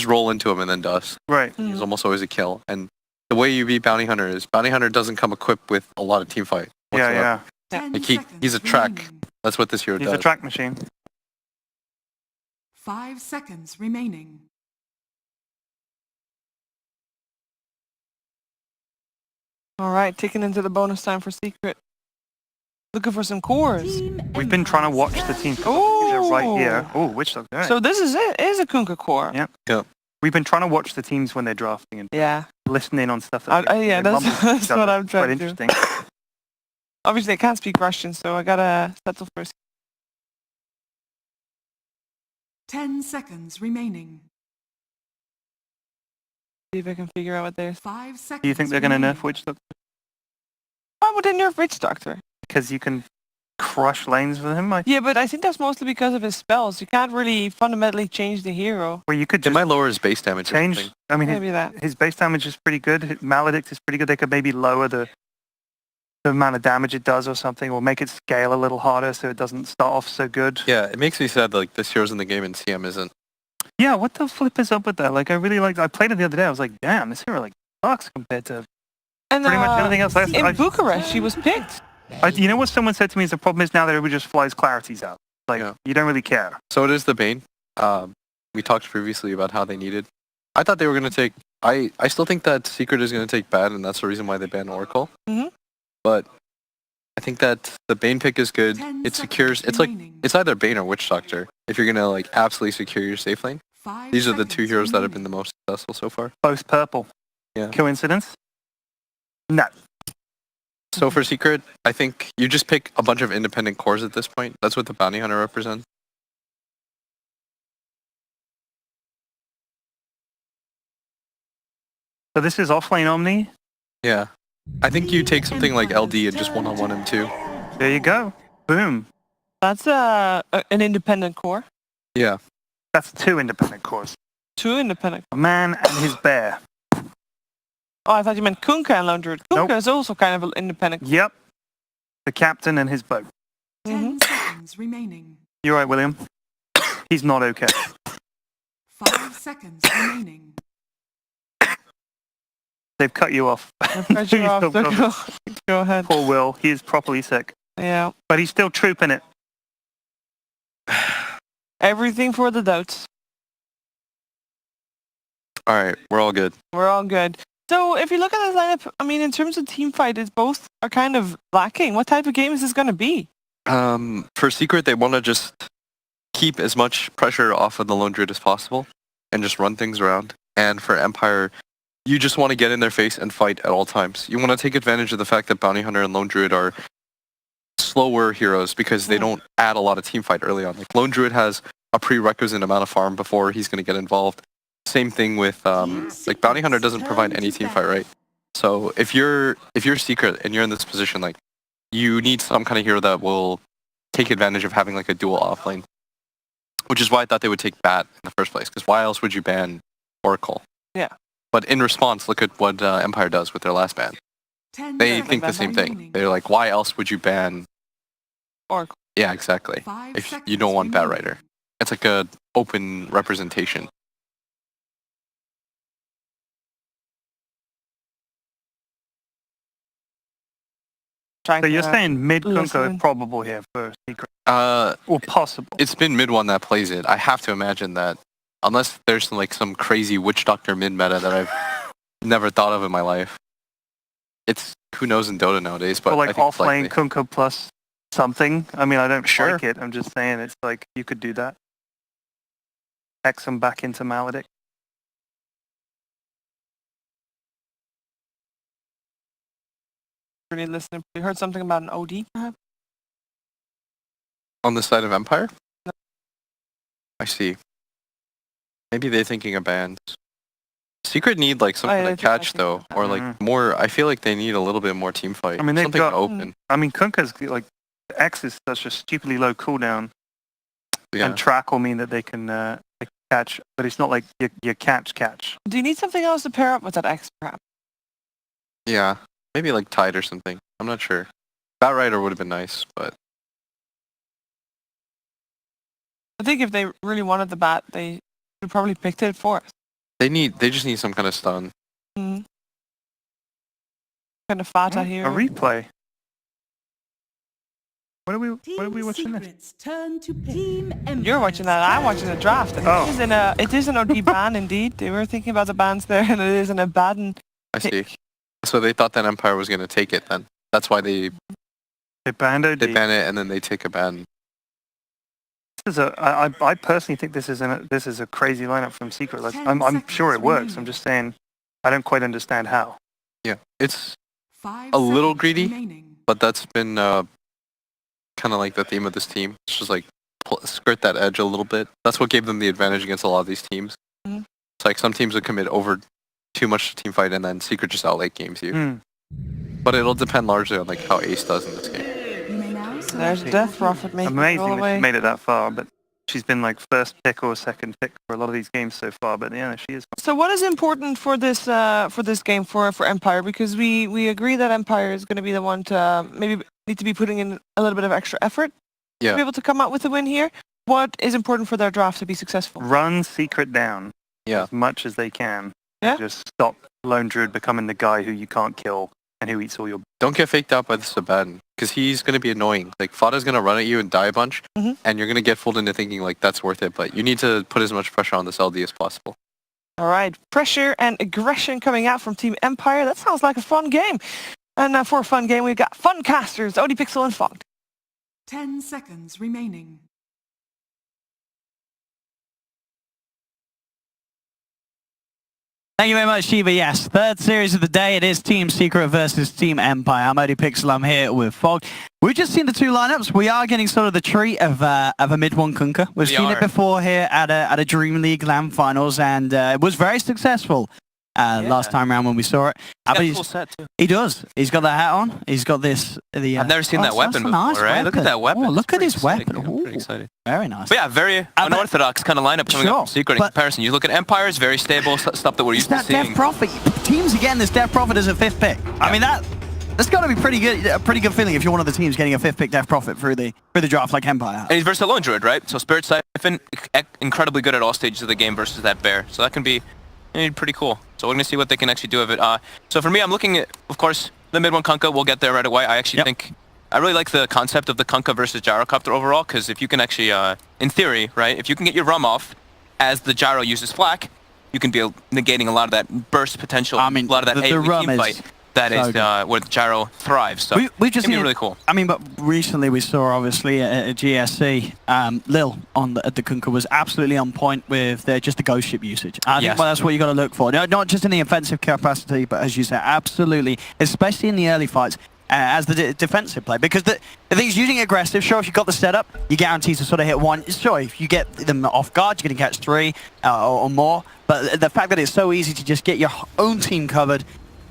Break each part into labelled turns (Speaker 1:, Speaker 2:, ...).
Speaker 1: just roll into him and then dust.
Speaker 2: Right.
Speaker 1: He's almost always a kill. And the way you beat Bounty Hunter is Bounty Hunter doesn't come equipped with a lot of team fight whatsoever.
Speaker 2: Yeah.
Speaker 1: Like he's a track. That's what this hero does.
Speaker 2: He's a track machine.
Speaker 3: 5 seconds remaining.
Speaker 4: Alright, taking into the bonus time for Secret. Looking for some cores.
Speaker 2: We've been trying to watch the team.
Speaker 4: Oh.
Speaker 2: They're right here. Oh, Witch Doctor. Right.
Speaker 4: So this is it. It is a Kunkka core.
Speaker 2: Yeah.
Speaker 1: Yeah.
Speaker 2: We've been trying to watch the teams when they're drafting and
Speaker 4: Yeah.
Speaker 2: listening on stuff.
Speaker 4: Yeah, that's what I'm trying
Speaker 2: quite
Speaker 4: to do.
Speaker 2: interesting.
Speaker 4: Obviously, I can't speak Russian, so I gotta settle first.
Speaker 3: 10 seconds remaining.
Speaker 4: See if I can figure out what there's.
Speaker 3: 5 seconds.
Speaker 2: Do you think they're going to nerf Witch Doctor?
Speaker 4: Why would they nerf Witch Doctor?
Speaker 2: Because you can crush lanes with him?
Speaker 4: Yeah, but I think that's mostly because of his spells. You can't really fundamentally change the hero.
Speaker 2: Well, you could
Speaker 1: They
Speaker 2: just
Speaker 1: might lower his base damage. or
Speaker 2: change.
Speaker 1: something.
Speaker 2: I mean,
Speaker 4: Maybe that.
Speaker 2: his base damage is pretty good. His Maledict is pretty good. They could maybe lower the amount of damage it does or something, or make it scale a little harder so it doesn't start off so good.
Speaker 1: Yeah, it makes me sad that like this hero's in the game and CM isn't.
Speaker 2: Yeah, what the flip is up with that? Like, I really liked. I played it the other day. I was like, damn, this hero like sucks compared to
Speaker 4: And
Speaker 2: pretty much everything else.
Speaker 4: in Bucharest, she was picked.
Speaker 2: You know what someone said to me is the problem is now that everybody just flies clarities out. Like,
Speaker 1: Yeah.
Speaker 2: you don't really care.
Speaker 1: So it is the Bane. We talked previously about how they needed. I thought they were going to take. I still think that Secret is going to take bad, and that's the reason why they banned Oracle.
Speaker 4: Mhm.
Speaker 1: But I think that the Bane pick is good.
Speaker 3: 10
Speaker 1: It secures. It's like it's either Bane or Witch Doctor. If you're going to like absolutely secure your safe lane,
Speaker 3: 5
Speaker 1: these are the two
Speaker 3: seconds
Speaker 1: heroes that have been
Speaker 3: remaining.
Speaker 1: the most successful so far.
Speaker 2: Both purple.
Speaker 1: Yeah.
Speaker 2: Coincidence? No.
Speaker 1: So for Secret, I think you just pick a bunch of independent cores at this point. That's what the Bounty Hunter represents.
Speaker 2: So this is offlane Omni.
Speaker 1: Yeah. I think you take something like LD and just one-on-one him too.
Speaker 2: There you go. Boom.
Speaker 4: That's an independent core.
Speaker 1: Yeah.
Speaker 2: That's 2 independent cores.
Speaker 4: 2 independent.
Speaker 2: A man and his bear.
Speaker 4: Oh, I thought you meant Kunkka and Lone Druid. Kunkka
Speaker 2: Nope.
Speaker 4: is also kind of an independent.
Speaker 2: Yep. The captain and his boat.
Speaker 3: 10 seconds remaining.
Speaker 2: You right, William? He's not okay.
Speaker 3: 5 seconds remaining.
Speaker 2: They've cut you off.
Speaker 4: Cut you off, so go ahead.
Speaker 2: Poor Will. He is properly sick.
Speaker 4: Yeah.
Speaker 2: But he's still trooping it.
Speaker 4: Everything for the doubts.
Speaker 1: All right, we're all good.
Speaker 4: We're all good. So if you look at the lineup, I mean, in terms of team fight, it's both are kind of lacking. What type of game is this going to be?
Speaker 1: For Secret, they want to just keep as much pressure off of the Lone Druid as possible and just run things around. And for Empire, you just want to get in their face and fight at all times. You want to take advantage of the fact that Bounty Hunter and Lone Druid are slower heroes because they don't add a lot of team fight early on. Like Lone Druid has a prerequisite amount of farm before he's going to get involved. Same thing with like Bounty Hunter doesn't provide any team fight, right? So if you're Secret and you're in this position, like you need some kind of hero that will take advantage of having like a dual offlane, which is why I thought they would take Bat in the first place. Because why else would you ban Oracle?
Speaker 4: Yeah.
Speaker 1: But in response, look at what Empire does with their last ban.
Speaker 3: 10
Speaker 1: They
Speaker 3: seconds
Speaker 1: think the same thing.
Speaker 3: remaining.
Speaker 1: They're like, why else would you ban?
Speaker 4: Oracle.
Speaker 1: Yeah, exactly.
Speaker 3: 5
Speaker 1: If you
Speaker 3: seconds
Speaker 1: don't want Bat
Speaker 3: remaining.
Speaker 1: Rider, it's like a open representation.
Speaker 2: So you're saying mid Kunkka
Speaker 4: listen.
Speaker 2: is probable here for Secret?
Speaker 1: Uh,
Speaker 2: Or possible?
Speaker 1: it's been mid one that plays it. I have to imagine that, unless there's some crazy Witch Doctor mid meta that I've never thought of in my life. It's who knows in Dota nowadays, but
Speaker 2: Or
Speaker 1: I
Speaker 2: like
Speaker 1: think it's
Speaker 2: offlane
Speaker 1: likely.
Speaker 2: Kunkka plus something? I mean, I don't
Speaker 1: Sure.
Speaker 2: like it. I'm just saying it's like you could do that. X them back into Maledict.
Speaker 4: Really listening. You heard something about an OD, perhaps?
Speaker 1: On the side of Empire?
Speaker 4: No.
Speaker 1: I see. Maybe they're thinking of bans. Secret need like something
Speaker 4: I
Speaker 1: to
Speaker 4: think- I
Speaker 1: catch
Speaker 4: think
Speaker 1: though,
Speaker 4: so.
Speaker 1: or like more. I feel like they need a little bit more team fight.
Speaker 2: I mean, they've
Speaker 1: something
Speaker 2: got-
Speaker 1: open.
Speaker 2: I mean, Kunkka's like X is such a stupidly low cooldown,
Speaker 1: Yeah.
Speaker 2: and track will mean that they can catch, but it's not like you catch.
Speaker 4: Do you need something else to pair up with that X, perhaps?
Speaker 1: Yeah. Maybe like Tide or something. I'm not sure. Bat Rider would have been nice, but
Speaker 4: I think if they really wanted the bat, they would probably picked it for us.
Speaker 1: They just need some kind of stun.
Speaker 4: Kind of Fata here.
Speaker 2: A replay. What are we watching this?
Speaker 3: Secrets turn to Team Empire.
Speaker 4: You're watching that. I'm watching the draft. And
Speaker 2: Oh.
Speaker 4: it is an OD ban indeed. They were thinking about the bans there, and it is an Abaddon.
Speaker 1: I see. So they thought that Empire was going to take it then. That's why they
Speaker 2: banned OD.
Speaker 1: ban it and then they take a ban.
Speaker 2: This is I personally think this is a crazy lineup from Secret. Like, I'm sure it works. I'm just saying I don't quite understand how.
Speaker 1: Yeah, it's
Speaker 3: 5
Speaker 1: a little
Speaker 3: seconds
Speaker 1: greedy,
Speaker 3: remaining.
Speaker 1: but that's been kind of like the theme of this team. It's just like skirt that edge a little bit. That's what gave them the advantage against a lot of these teams.
Speaker 4: Mhm.
Speaker 1: It's like some teams would commit over too much to team fight and then Secret just out late games you.
Speaker 2: Hmm.
Speaker 1: But it'll depend largely on like how Ace does in this game.
Speaker 3: You may now select
Speaker 4: There's
Speaker 3: your
Speaker 4: Death
Speaker 3: team.
Speaker 4: Prophet making it all
Speaker 2: Amazing
Speaker 4: the
Speaker 2: that
Speaker 4: way.
Speaker 2: she's made it that far, but she's been like first pick or second pick for a lot of these games so far. But yeah, she is.
Speaker 4: So what is important for this game for Empire? Because we agree that Empire is going to be the one to maybe need to be putting in a little bit of extra effort to
Speaker 1: Yeah.
Speaker 4: be able to come out with a win here. What is important for their draft to be successful?
Speaker 2: Run Secret down
Speaker 1: Yeah.
Speaker 2: as much as they can.
Speaker 4: Yeah.
Speaker 2: Just stop Lone Druid becoming the guy who you can't kill and who eats all your.
Speaker 1: Don't get faked out by the Sabaddon because he's going to be annoying. Like Fada's going to run at you and die a bunch,
Speaker 4: Mhm.
Speaker 1: and you're going to get fooled into thinking like that's worth it. But you need to put as much pressure on this LD as possible.
Speaker 4: All right, pressure and aggression coming out from Team Empire. That sounds like a fun game. And for a fun game, we've got Fun Casters, OD Pixel and Fogged.
Speaker 3: 10 seconds remaining.
Speaker 5: Thank you very much, Shiva. Yes, third series of the day. It is Team Secret versus Team Empire. I'm OD Pixel. I'm here with Fog. We've just seen the two lineups. We are getting sort of the treat of a mid-one Kunka. We've
Speaker 1: We
Speaker 5: seen
Speaker 1: are.
Speaker 5: it before here at a DreamLeague LAN finals, and it was very successful last time around when we saw it. But he's-
Speaker 6: set too.
Speaker 5: he does. He's got the hat on. He's got this.
Speaker 6: I've never seen that
Speaker 5: that's
Speaker 6: weapon
Speaker 5: a
Speaker 6: before,
Speaker 5: nice
Speaker 6: right? Look at that weapon.
Speaker 5: Oh,
Speaker 6: It's
Speaker 5: look at
Speaker 6: pretty
Speaker 5: his
Speaker 6: sick.
Speaker 5: weapon.
Speaker 6: I'm
Speaker 5: Ooh,
Speaker 6: pretty excited.
Speaker 5: very nice.
Speaker 6: But yeah, very unorthodox kind of lineup coming
Speaker 5: Sure,
Speaker 6: up from Secret in
Speaker 5: but-
Speaker 6: comparison. You look at Empire, it's very stable, stuff that we're
Speaker 5: It's
Speaker 6: used to
Speaker 5: that Death
Speaker 6: seeing.
Speaker 5: Prophet. Teams are getting this Death Prophet as a fifth pick. I mean, that's got to be pretty good. A pretty good feeling if you're one of the teams getting a fifth pick Death Prophet through the draft like Empire has.
Speaker 6: And he's versus a Lone Druid, right? So Spirit Siphon, incredibly good at all stages of the game versus that Bear. So that can be pretty cool. So we're going to see what they can actually do of it. So for me, I'm looking at, of course, the mid-one Kunkka. We'll get there right away. I actually think, I really like the concept of the Kunkka versus Gyrocopter overall, because if you can actually, in theory, right, if you can get your Rum off as the Gyro uses Flak, you can be negating a lot of that burst potential,
Speaker 5: I mean,
Speaker 6: a lot of that
Speaker 5: the
Speaker 6: AoE
Speaker 5: Rum
Speaker 6: team
Speaker 5: is
Speaker 6: fight. That
Speaker 5: so
Speaker 6: is
Speaker 5: good.
Speaker 6: where the Gyro thrives. So
Speaker 5: We've just
Speaker 6: it'd be
Speaker 5: seen
Speaker 6: really cool.
Speaker 5: I mean, but recently we saw obviously at GSC, Lil at the Kunkka was absolutely on point with just the ghost ship usage. I think
Speaker 6: Yes.
Speaker 5: that's what you got to look for. Not just in the offensive capacity, but as you say, absolutely, especially in the early fights. As the defensive play, because the thing is using aggressive. Sure, if you've got the setup, you're guaranteed to sort of hit one. Sure, if you get them off guard, you're going to catch three or more. But the fact that it's so easy to just get your own team covered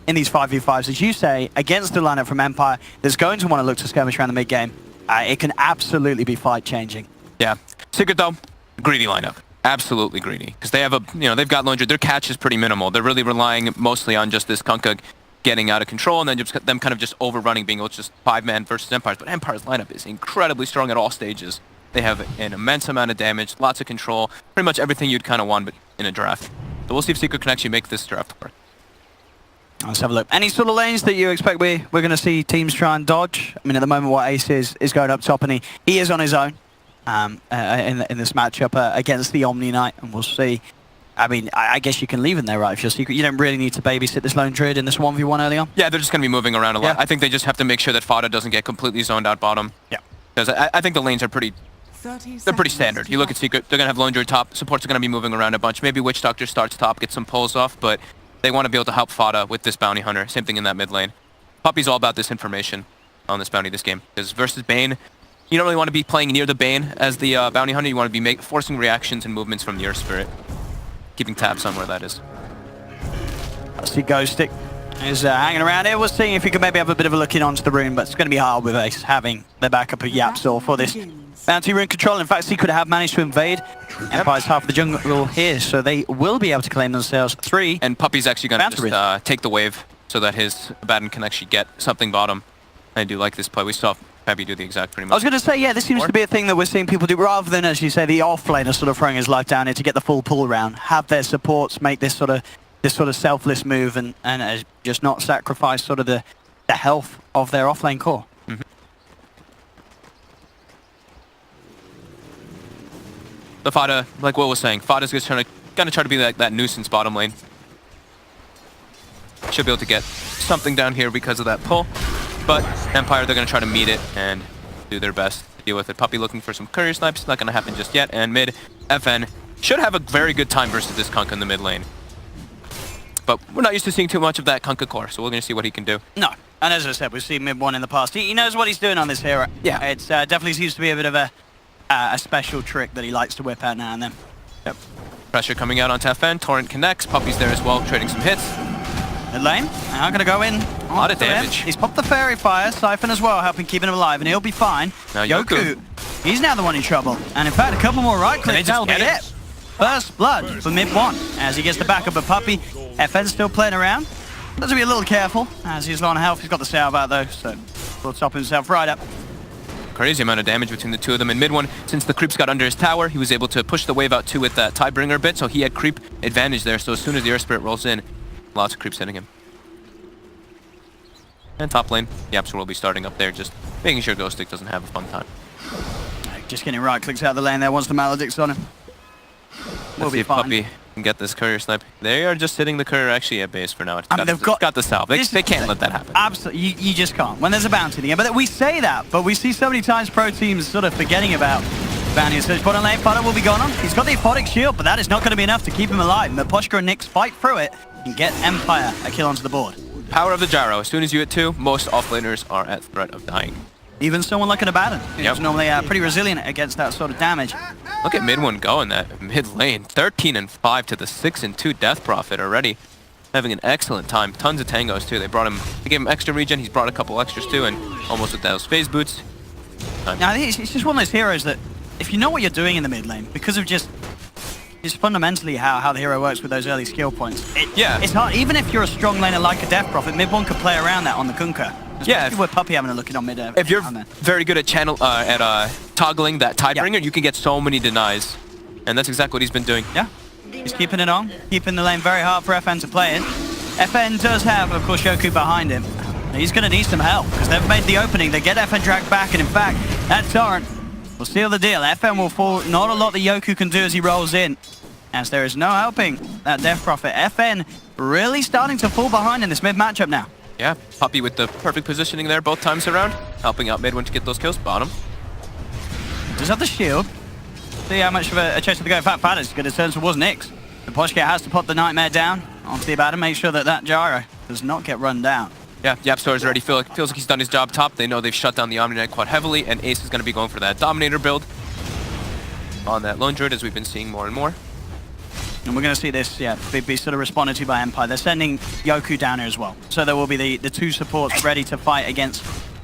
Speaker 5: in these 5v5s, as you say, against the lineup from Empire that's going to want to look to skirmish around the mid game, it can absolutely be fight changing.
Speaker 6: Yeah. Secret though, greedy lineup. Absolutely greedy. Because they have they've got Lone Druid. Their catch is pretty minimal. They're really relying mostly on just this Kunkka getting out of control and then just them kind of just overrunning, being able to just 5-man versus Empires. But Empire's lineup is incredibly strong at all stages. They have an immense amount of damage, lots of control, pretty much everything you'd kind of want but in a draft. So we'll see if Secret can actually make this draft work.
Speaker 5: Let's have a look. Any sort of lanes that you expect we're going to see teams try and dodge? I mean, at the moment, what Ace is going up top, and he is on his own in this matchup against the Omni Knight, and we'll see. I mean, I guess you can leave in there, right, if you're Secret. You don't really need to babysit this Lone Druid in this 1v1 early on.
Speaker 6: Yeah, they're just going to be moving around a lot.
Speaker 5: Yeah.
Speaker 6: I think they just have to make sure that Fada doesn't get completely zoned out bottom.
Speaker 5: Yeah.
Speaker 6: Because I think the lanes are pretty
Speaker 3: 30
Speaker 6: They're pretty
Speaker 3: seconds
Speaker 6: standard.
Speaker 3: to
Speaker 6: You look at
Speaker 3: go.
Speaker 6: Secret, they're going to have Lone Druid top. Supports are going to be moving around a bunch. Maybe Witch Doctor starts top, get some pulls off, but they want to be able to help Fada with this Bounty Hunter. Same thing in that mid lane. Puppy's all about this information on this Bounty this game. Because versus Bane, you don't really want to be playing near the Bane as the Bounty Hunter. You want to be forcing reactions and movements from the Earth Spirit. Keeping tabs on where that is.
Speaker 5: I see Ghost Stick is hanging around here. We'll see if he can maybe have a bit of a look in onto the rune, but it's going to be hard with Ace having the backup of Yapsor for this Bounty rune control. In fact, Secret have managed to invade Empire's half of the jungle here, so they will be able to claim themselves 3.
Speaker 6: And Puppy's actually going to
Speaker 5: Bounty
Speaker 6: just take the wave so that his Abaddon can actually get something bottom. I do like this play. We saw Fabby do the exact pretty
Speaker 5: I was
Speaker 6: much.
Speaker 5: going to say, yeah, this seems to be a thing that we're seeing people do, rather than, as you say, the off-laner sort of throwing his life down here to get the full pull round, have their supports make this sort of selfless move and just not sacrifice sort of the health of their off-lane core.
Speaker 6: The Fada, like Will was saying, Fada's just gonna try to be that nuisance bottom lane. Should be able to get something down here because of that pull. But Empire, they're gonna try to meet it and do their best to deal with it. Puppey looking for some courier snipes, not gonna happen just yet. And mid, FN should have a very good time versus this Kunkka in the mid lane. But we're not used to seeing too much of that Kunkka core, so we're gonna see what he can do.
Speaker 5: No, and as I said, we've seen mid one in the past. He knows what he's doing on this hero.
Speaker 6: Yeah.
Speaker 5: It's definitely seems to be a bit of a special trick that he likes to whip out now and then.
Speaker 6: Yep. Pressure coming out onto FN. Torrent connects. Puppey's there as well, trading some hits.
Speaker 5: Mid lane, now going to go in.
Speaker 6: A lot of damage.
Speaker 5: He's popped the Fairy Fire, Siphon as well, helping keeping him alive, and he'll be fine.
Speaker 6: Now Yoku.
Speaker 5: He's now the one in trouble. And in fact, a couple more right clicks,
Speaker 6: just
Speaker 5: that'll be
Speaker 6: get
Speaker 5: it.
Speaker 6: it.
Speaker 5: First blood for mid one, as he gets the backup of Puppey. FN's still playing around. Has to be a little careful, as he's low on health. He's got the salve out though, so he'll top himself right up.
Speaker 6: Crazy amount of damage between the two of them. In mid one, since the creeps got under his tower, he was able to push the wave out too with that Tidebringer bit, so he had creep advantage there. So as soon as the Earth Spirit rolls in, lots of creeps hitting him. And top lane, Yapster will be starting up there, just making sure Ghostic doesn't have a fun time.
Speaker 5: Just getting right clicks out of the lane there once the Maledict's on him. We'll
Speaker 6: Let's
Speaker 5: be
Speaker 6: see if
Speaker 5: fine.
Speaker 6: Puppey can get this courier snipe. They are just sitting the courier actually at base for now. It's
Speaker 5: I mean,
Speaker 6: got,
Speaker 5: they've got
Speaker 6: the salve. They can't let that happen.
Speaker 5: Absolutely, you just can't. When there's a bounty in the game. But we say that, but we see so many times pro teams sort of forgetting about bounty. So bottom lane, Fada will be gone on. He's got the Aphotic Shield, but that is not going to be enough to keep him alive. Miposhka and Nyx fight through it and get Empire a kill onto the board.
Speaker 6: Power of the gyro. As soon as you hit 2, most offlaners are at threat of dying.
Speaker 5: Even someone like an Abaddon, who's
Speaker 6: Yep.
Speaker 5: normally pretty resilient against that sort of damage.
Speaker 6: Look at mid one going that mid lane. 13-5 to the 6-2 death profit already. Having an excellent time. Tons of tangos too. They gave him extra regen. He's brought a couple extras too, and almost with those phase boots.
Speaker 5: Now, I think it's just one of those heroes that, if you know what you're doing in the mid lane, because of just fundamentally how the hero works with those early skill points. It's hard. Even if you're a strong laner like a Death Prophet, mid one could play around that on the Kunkka.
Speaker 6: Yeah,
Speaker 5: Especially with Puppey having a look in on mid.
Speaker 6: If you're very good at toggling that Tidebringer, you can get so many denies. And that's exactly what he's been doing.
Speaker 5: Yeah, he's keeping it on, keeping the lane very hard for FN to play in. FN does have, of course, Yoku behind him. He's going to need some help, because they've made the opening. They get FN dragged back, and in fact, that Torrent will seal the deal. FN will fall. Not a lot that Yoku can do as he rolls in, as there is no helping that Death Prophet. FN really starting to fall behind in this mid matchup now.
Speaker 6: Yeah, Puppey with the perfect positioning there both times around, helping out mid one to get those kills. Bottom.
Speaker 5: Does have the shield. See how much of a chase to go. In fact, Fada's going to turn towards Nyx. The Poshka has to pop the Nightmare down onto the Abaddon, make sure that gyro does not get run down.
Speaker 6: Yeah, Yapstor's already feels like he's done his job top. They know they've shut down the Omni Knight quite heavily, and Ace is going to be going for that Dominator build on that Lone Druid, as we've been seeing more and more.
Speaker 5: And we're going to see this, be sort of responded to by Empire. They're sending Yoku down here as well. So there will be the two supports ready to fight against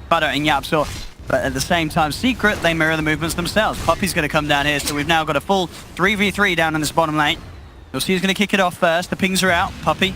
Speaker 5: Fada and Yapstor. But at the same time, Secret, they mirror the movements themselves. Puppey's going to come down here, so we've now got a full 3v3 down in this bottom lane. You'll see who's going to kick it off first. The pings are out. Puppey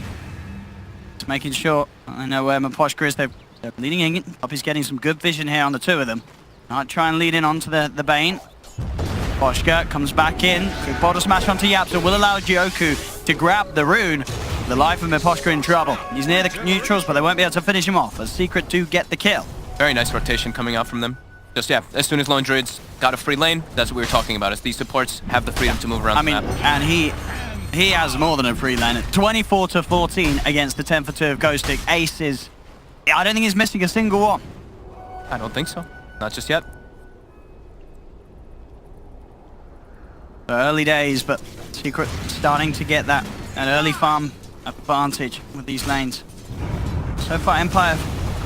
Speaker 5: just making sure. I know where Miposhka is. They're leading in. Puppey's getting some good vision here on the two of them. Might try and lead in onto the Bane. Miposhka comes back in. Quick bottle smash onto Yapster will allow Yoku to grab the rune. The life of Miposhka in trouble. He's near the neutrals, but they won't be able to finish him off, as Secret do get the kill.
Speaker 6: Very nice rotation coming out from them. Just, as soon as Lone Druids got a free lane, that's what we were talking about, is these supports have the freedom to move around the map.
Speaker 5: And he has more than a free lane. 24-14 against the 10 for 2 of Ghostic. Ace is... I don't think he's missing a single one.
Speaker 6: I don't think so. Not just yet.
Speaker 5: Early days, but Secret starting to get an early farm advantage with these lanes. So far, Empire...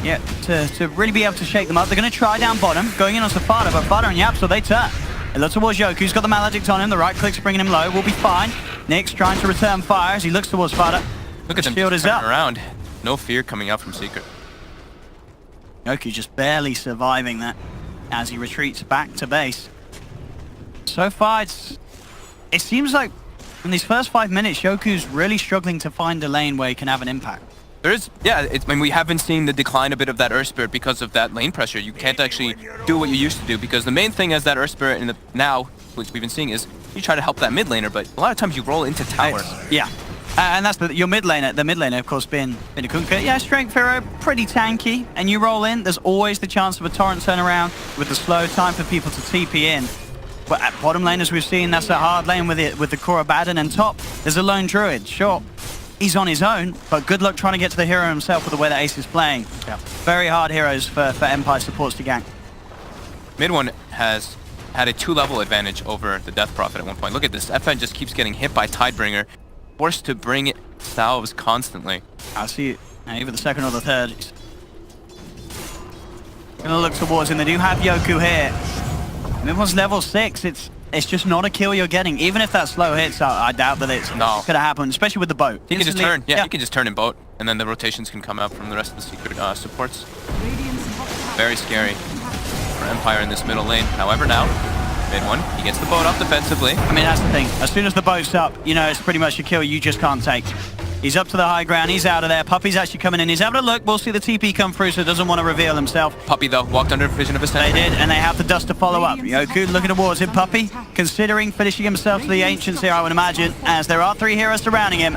Speaker 5: Yeah, to really be able to shake them up. They're going to try down bottom, going in on Fada, but Fada and Yapstor, they turn. They look towards Yoku, who's got the Maledict on him. The right click's bringing him low. Will be fine. Nyx trying to return fire as he looks towards Fada.
Speaker 6: Look at them
Speaker 5: Shield is
Speaker 6: turning
Speaker 5: up.
Speaker 6: around. No fear coming out from Secret.
Speaker 5: Yoku just barely surviving that as he retreats back to base. So far, it seems like in these first 5 minutes, Yoku's really struggling to find a lane where he can have an impact.
Speaker 6: I mean, we have been seeing the decline a bit of that Earth Spirit because of that lane pressure. You can't actually do what you used to do because the main thing as that Earth Spirit now, which we've been seeing, is you try to help that mid laner, but a lot of times you roll into tower.
Speaker 5: Yeah. And that's your mid laner. The mid laner, of course, being a Kunkka. Yeah, strength hero, pretty tanky. And you roll in, there's always the chance of a torrent turnaround with the slow time for people to TP in. But at bottom lane, as we've seen, that's a hard lane with the Korribadan, and top, there's a lone druid. Sure, he's on his own, but good luck trying to get to the hero himself with the way that Ace is playing. Yeah. Very hard heroes for Empire supports to gank.
Speaker 6: Mid one has had a 2-level advantage over the Death Prophet at one point. Look at this, FN just keeps getting hit by Tidebringer, forced to bring it salves constantly.
Speaker 5: I see it. Either the second or the third. Gonna look towards him. They do have Yoku here. Everyone's level 6. It's just not a kill you're getting. Even if that slow hits, I doubt that it's gonna happen, especially with the boat.
Speaker 6: He can just turn. Yeah, he can just turn in boat, and then the rotations can come out from the rest of the secret supports. Very scary for Empire in this middle lane. However, now mid one, he gets the boat up defensively.
Speaker 5: I mean, that's the thing. As soon as the boat's up, you know it's pretty much a kill you just can't take. He's up to the high ground. He's out of there. Puppy's actually coming in. He's having a look. We'll see the TP come through, so doesn't want to reveal himself.
Speaker 6: Puppy, though, walked under vision of a
Speaker 5: They did, and they have the dust to follow up. Yoku looking towards him. Puppy considering finishing himself to the Ancients here, I would imagine, as there are 3 heroes surrounding him.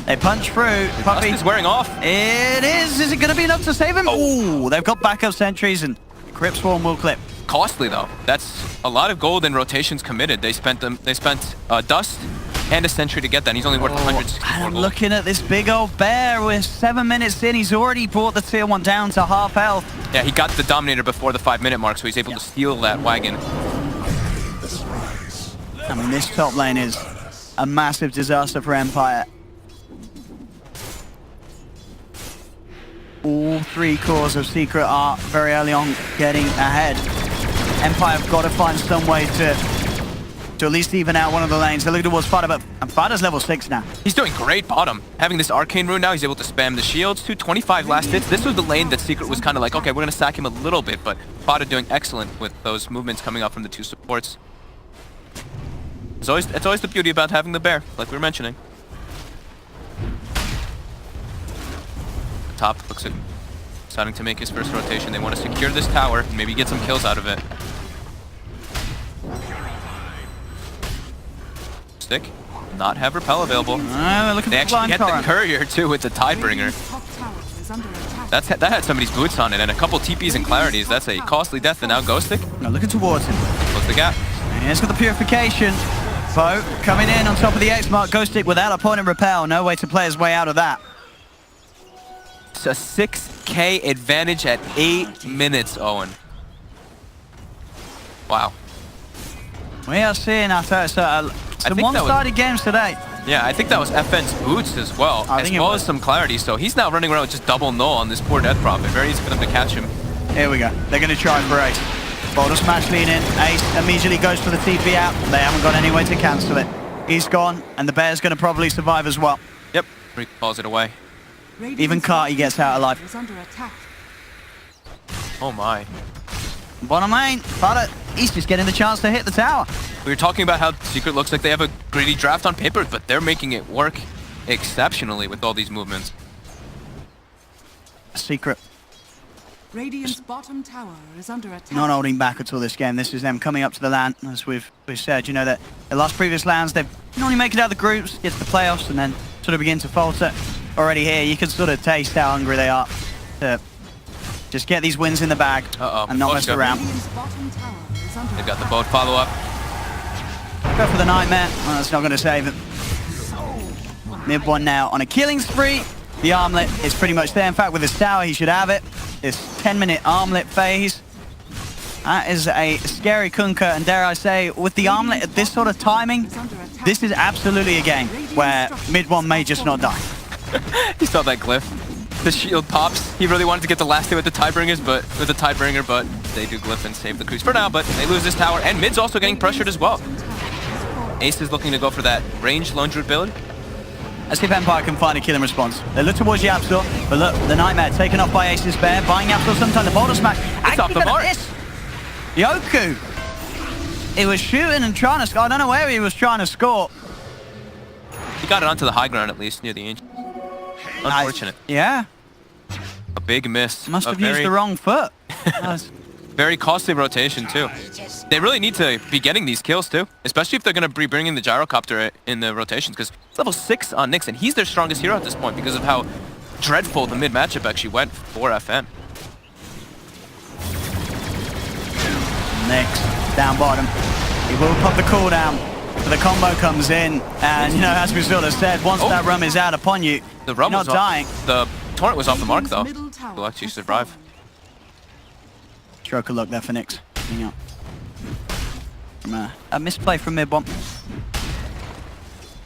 Speaker 5: They punch through. Puppy
Speaker 6: is wearing off.
Speaker 5: It is. Is it going to be enough to save him? Oh, they've got backup sentries, and Crypt Swarm will clip.
Speaker 6: Costly, though. That's a lot of gold and rotations committed. They spent dust and a sentry to get that, and he's only worth 164 gold.
Speaker 5: Looking at this big old bear with 7 minutes in, he's already brought the tier 1 down to half health.
Speaker 6: Yeah, he got the Dominator before the 5-minute mark, so he's able to steal that wagon.
Speaker 5: I mean, this top lane is a massive disaster for Empire. All 3 cores of Secret are very early on getting ahead. Empire have got to find some way to at least even out one of the lanes. They're looking towards Fada, but Fada's level 6 now.
Speaker 6: He's doing great bottom. Having this Arcane Rune now, he's able to spam the shields. 225 last hits. This was the lane that Secret was kind of like, okay, we're going to sack him a little bit, but Fada doing excellent with those movements coming up from the 2 supports. It's always the beauty about having the bear, like we were mentioning. Top looks like starting to make his first rotation. They want to secure this tower and maybe get some kills out of it. Stick, not have repel available. They actually get the courier too with the Tidebringer. That had somebody's boots on it and a couple TPs and clarities. That's a costly death. And now Ghost Stick.
Speaker 5: Now looking towards him.
Speaker 6: Close the gap.
Speaker 5: And he's got the purification. Foe coming in on top of the X mark. Ghost Stick without a point in repel. No way to play his way out of that.
Speaker 6: It's a 6k advantage at 8 minutes, Owen. Wow.
Speaker 5: We are seeing after some one-sided games today.
Speaker 6: Yeah, I think that was FN's boots as well, as well as some clarity. So he's now running around with just double null on this poor Death Prophet. Very easy for them to catch him.
Speaker 5: Here we go. They're going to try for Ace. Boulder Smash lean in. Ace immediately goes for the TP out. They haven't got any way to cancel it. He's gone, and the Bear's going to probably survive as well.
Speaker 6: Yep, Rick calls it away.
Speaker 5: Even Carty gets out alive.
Speaker 6: Oh my.
Speaker 5: Bottom lane, Fada, he's just getting the chance to hit the tower.
Speaker 6: We were talking about how Secret looks like they have a greedy draft on paper, but they're making it work exceptionally with all these movements.
Speaker 5: Secret.
Speaker 3: Radiant's bottom tower is under attack.
Speaker 5: Not holding back at all this game. This is them coming up to the LAN, as we've said. You know that the last previous LANs, they've normally make it out of the groups, get to the playoffs, and then sort of begin to falter. Already here, you can sort of taste how hungry they are to just get these wins in the bag and not mess around.
Speaker 6: They've got the boat follow-up.
Speaker 5: Go for the Nightmare. Oh, that's not going to save him. Mid one now on a killing spree. The armlet is pretty much there. In fact, with his tower, he should have it. This 10-minute armlet phase. That is a scary Kunkka, and dare I say, with the armlet at this sort of timing, this is absolutely a game where mid one may just not die.
Speaker 6: He saw that glyph. The shield pops. He really wanted to get the last hit with the Tidebringer, but they do glyph and save the creeps for now, but they lose this tower, and mid's also getting pressured as well. Ace is looking to go for that range lone druid build.
Speaker 5: Let's see if Empire can find a killing response. They look towards Yapstor, but look, the Nightmare taken off by Ace's Bear, buying Yapstor sometime. The Boulder Smash.
Speaker 6: It's off the mark.
Speaker 5: Yoku. He was shooting and trying to score. I don't know where he was trying to score.
Speaker 6: He got it onto the high ground at least, near the Ancient. Unfortunate.
Speaker 5: Yeah,
Speaker 6: A big miss.
Speaker 5: must
Speaker 6: A
Speaker 5: have used the wrong foot.
Speaker 6: Very costly rotation too. They really need to be getting these kills too, especially if they're going to be bringing the gyrocopter in the rotations, because it's level 6 on Nyx, and he's their strongest hero at this point because of how dreadful the mid matchup actually went for FN.
Speaker 5: Nyx, down bottom. He will pop the cooldown, but the combo comes in, and you know, as we sort of said, once that rum is out upon you,
Speaker 6: The rum
Speaker 5: you're
Speaker 6: was
Speaker 5: not dying.
Speaker 6: The torrent was off the mark though.
Speaker 3: Middle tower
Speaker 6: Will actually
Speaker 3: has
Speaker 6: survive.
Speaker 3: fallen.
Speaker 5: Stroke of luck there for Nyx. Coming up. From a misplay from mid one.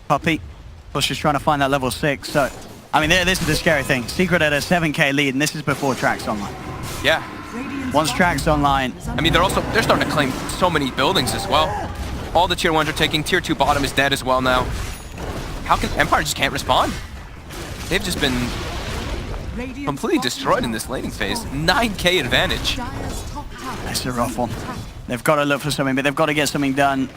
Speaker 5: Puppy. Push is trying to find that level 6. So, I mean, this is the scary thing. Secret at a 7k lead, and this is before Track's online.
Speaker 6: Yeah.
Speaker 3: Radiant's
Speaker 5: Once
Speaker 3: bottom
Speaker 5: Track's
Speaker 3: tower
Speaker 5: online,
Speaker 3: is
Speaker 6: I mean, they're starting to claim so many buildings as well. All the tier 1s are taking. Tier 2 bottom is dead as well now. How can Empire just can't respond? They've just been
Speaker 3: Radiant's
Speaker 6: completely
Speaker 3: bottom
Speaker 6: destroyed in
Speaker 3: tower
Speaker 6: this laning
Speaker 3: has
Speaker 6: phase.
Speaker 3: fallen.
Speaker 6: 9k advantage.
Speaker 3: Dire's top tower
Speaker 5: that's a
Speaker 3: is
Speaker 5: rough one.
Speaker 3: under attack.
Speaker 5: They've got to look for something, but they've got to get something done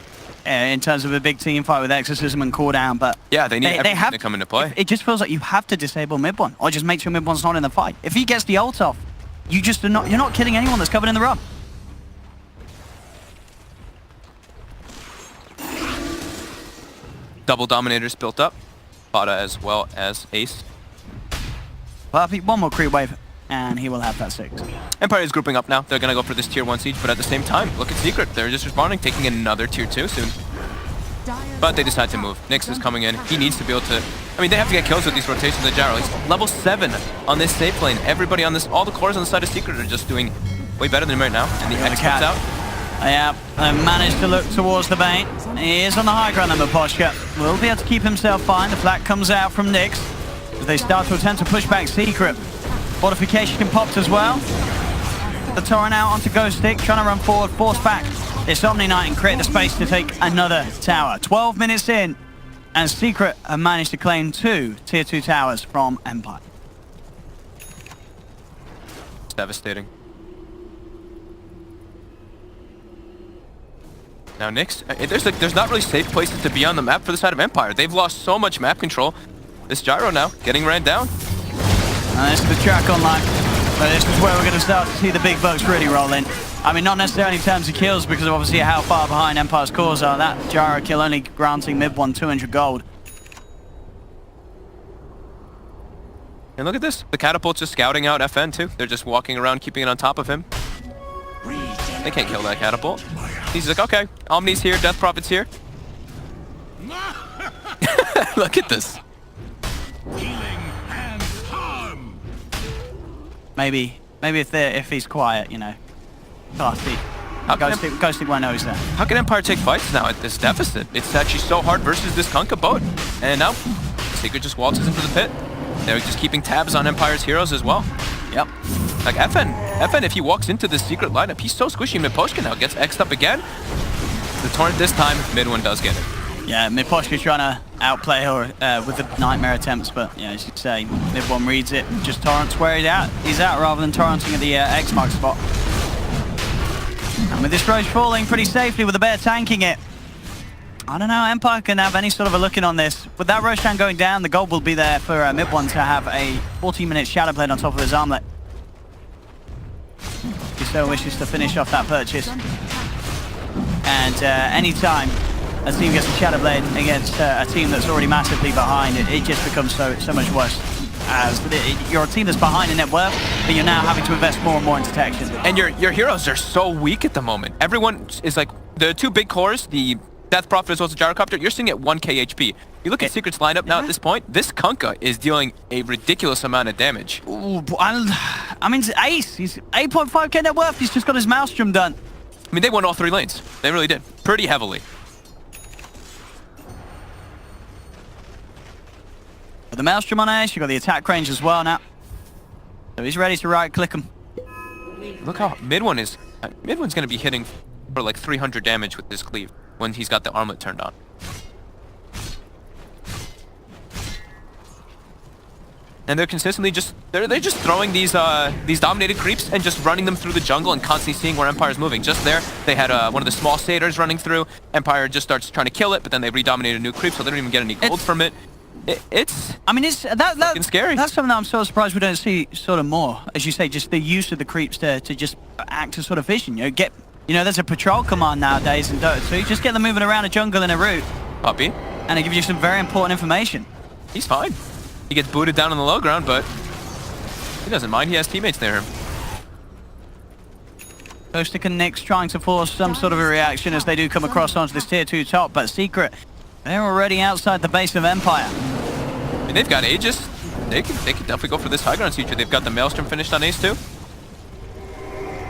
Speaker 5: in terms of a big team fight with Exorcism and cooldown. But
Speaker 6: Yeah, they need everything
Speaker 5: have
Speaker 6: to come into play.
Speaker 5: It just feels like you have to disable mid one, or just make sure mid one's not in the fight. If he gets the ult off, you just are not. You're not killing anyone that's covered in the rub.
Speaker 6: Double dominators built up. Bada as well as Ace.
Speaker 5: Puppy, one more creep wave, and he will have that 6.
Speaker 6: Empire is grouping up now. They're going to go for this tier 1 siege, but at the same time, look at Secret. They're just responding, taking another tier 2 soon.
Speaker 3: Dire's
Speaker 6: But they
Speaker 3: top
Speaker 6: decide to
Speaker 3: tower
Speaker 6: move. Nyx is
Speaker 3: under
Speaker 6: coming in.
Speaker 3: attack.
Speaker 6: He needs to be able to... I mean, they have to get kills with these rotations of Gyro. He's level 7 on this safe lane. Everybody on this... All the cores on the side of Secret are just doing way better than him right now. And the
Speaker 5: Yeah, the
Speaker 6: X
Speaker 5: cat.
Speaker 6: comes out.
Speaker 5: Yeah, they managed to look towards the bait. He is on the high ground, number Poshka. Will be able to keep himself fine. The flat comes out from Nyx as they start to attempt to push back Secret. Fortification popped as well. The torrent out onto Ghost Stick, trying to run forward, force back this Omni Knight and create the space to take another tower. 12 minutes in, and Secret have managed to claim 2 tier 2 towers from Empire.
Speaker 6: It's devastating. Now Nyx, there's not really safe places to be on the map for the side of Empire. They've lost so much map control. This Gyro now getting ran down.
Speaker 5: And this is the track online. So this is where we're going to start to see the big bucks really roll in. I mean, not necessarily in terms of kills, because of obviously how far behind Empire's cores are. That Gyro kill only granting mid one 200 gold.
Speaker 6: And look at this. The catapult's just scouting out FN too. They're just walking around, keeping it on top of him. They can't kill that catapult. He's like, okay, Omni's here, Death Prophet's here. Look at this.
Speaker 5: Maybe if he's quiet, you know. Classy.
Speaker 6: How can,
Speaker 5: Ghost Stick won't know he's there.
Speaker 6: how can Empire take fights now at this deficit? It's actually so hard versus this Kunkka boat. And now, Secret just waltzes into the pit. They're just keeping tabs on Empire's heroes as well.
Speaker 5: Yep.
Speaker 6: Like FN, if he walks into this Secret lineup, he's so squishy. Miposhka now gets X'd up again. The torrent this time, mid one does get it.
Speaker 5: Yeah, Miposhka's trying to outplay her with the nightmare attempts, but yeah, as you say, mid one reads it, just torrents where he's out rather than torrenting at the X mark spot. And with this Roche falling pretty safely with the bear tanking it, I don't know, Empire can have any sort of a look in on this. With that Roshan going down, the gold will be there for mid one to have a 14-minute Shadow Blade on top of his armlet. He so wishes to finish off that purchase. And anytime a team gets a Shadow Blade against a team that's already massively behind, it just becomes so much worse. As you're a team that's behind in net worth, but you're now having to invest more and more in detection.
Speaker 6: And your heroes are so weak at the moment. Everyone is like, the two big cores, the Death Prophet as well as the Gyrocopter, you're seeing at 1k HP. You look at Secret's lineup now at this point, this Kunkka is dealing a ridiculous amount of damage.
Speaker 5: Ooh, I mean, Ace, he's 8.5k net worth, he's just got his Maelstrom done.
Speaker 6: I mean, they won all 3 lanes. They really did. Pretty heavily.
Speaker 5: With the Maelstrom on Ace, you've got the attack range as well now. So he's ready to right-click him.
Speaker 6: Look how mid one is. Mid one's going to be hitting for like 300 damage with this cleave when he's got the armlet turned on. And they're consistently just they're just throwing these dominated creeps and just running them through the jungle and constantly seeing where Empire's moving. Just there, they had one of the small satyrs running through. Empire just starts trying to kill it, but then they redominate a new creep, so they don't even get any gold from it. It's
Speaker 5: I mean, it's
Speaker 6: fucking scary.
Speaker 5: That's something that I'm sort of surprised we don't see sort of more. As you say, just the use of the creeps to just act as sort of vision. There's a patrol command nowadays in Dota 2. Just get them moving around a jungle in a route,
Speaker 6: Puppy.
Speaker 5: and it gives you some very important information.
Speaker 6: He's fine. He gets booted down on the low ground, but he doesn't mind. He has teammates near him.
Speaker 5: Ghostic and Nyx trying to force some sort of a reaction as they do come across onto this tier 2 top, but Secret, they're already outside the base of Empire.
Speaker 6: I mean, they've got Aegis. They can definitely go for this high ground future. They've got the Maelstrom finished on Ace 2.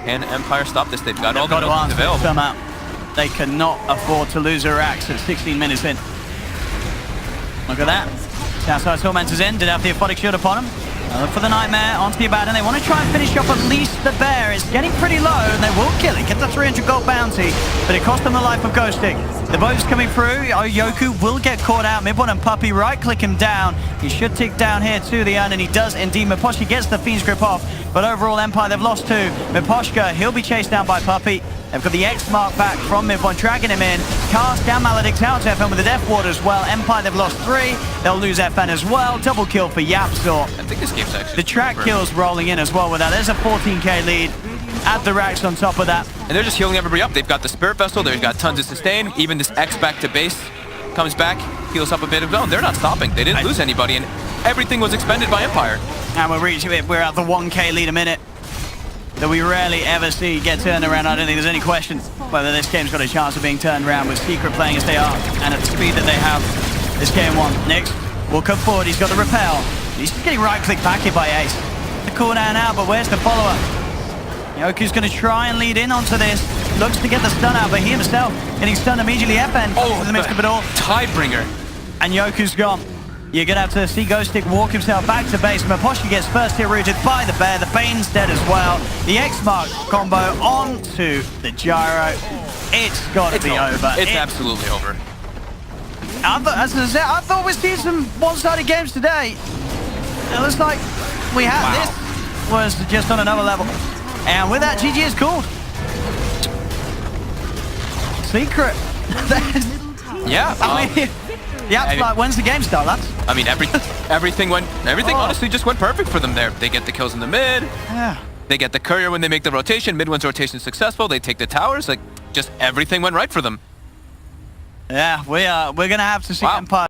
Speaker 6: Can Empire stop this? They've got all the
Speaker 5: got to
Speaker 6: abilities
Speaker 5: answer
Speaker 6: available.
Speaker 5: somehow. They cannot afford to lose a Rax at 16 minutes in. Look at that. Southside Tormentor's in, did have the Aphotic Shield upon him. Look for the Nightmare onto the Abaddon. They want to try and finish off at least the Bear. It's getting pretty low, and they will kill it. Get the 300 gold bounty, but it cost them the life of Ghostic. The boat's coming through. Yoku will get caught out. Mid-1 and Puppy right-click him down. He should tick down here to the end, and he does indeed. Miposhka gets the Fiend's Grip off, but overall Empire, they've lost 2. Miposhka, he'll be chased down by Puppy. They've got the X mark back from Mid-1, dragging him in. Cast down Maledict's out to FN with the Death Ward as well. Empire, they've lost 3. They'll lose FN as well. Double kill for Yapzor.
Speaker 6: I think this game's actually...
Speaker 5: The track kills rolling in as well with that. There's a 14k lead. Add the Rax on top of that.
Speaker 6: And they're just healing everybody up. They've got the Spirit Vessel. They've got tons of sustain. Even this X back to base comes back, heals up a bit of zone. They're not stopping. They didn't lose anybody, and everything was expended by Empire.
Speaker 5: And we're at the 1k lead a minute that we rarely ever see get turned around. I don't think there's any question whether this game's got a chance of being turned around with Secret playing as they are and at the speed that they have. This game won. Nyx will come forward. He's got the repel. He's just getting right-clicked back here by Ace. The cooldown now, but where's the follow-up? Yoku's going to try and lead in onto this. Looks to get the stun out, but he himself getting stunned immediately. FN in the midst of it all.
Speaker 6: Tidebringer.
Speaker 5: And Yoku's gone. You're going to have to see Ghostic walk himself back to base. Miposhka gets first hit rooted by the Bear. The Bane's dead as well. The X-Mark combo onto the Gyro. It's got to be over.
Speaker 6: It's absolutely over.
Speaker 5: I thought we'd see some one-sided games today. It looks like we have.
Speaker 6: Wow.
Speaker 5: This was just on another level. And with that, GG is called. Secret.
Speaker 6: Yeah.
Speaker 5: I mean, like, when's the game start, lads?
Speaker 6: I mean, everything honestly just went perfect for them there. They get the kills in the mid.
Speaker 5: Yeah.
Speaker 6: They get the courier when they make the rotation. Mid-one's rotation is successful. They take the towers. Like, just everything went right for them.
Speaker 5: Yeah, we're gonna have to see Empire.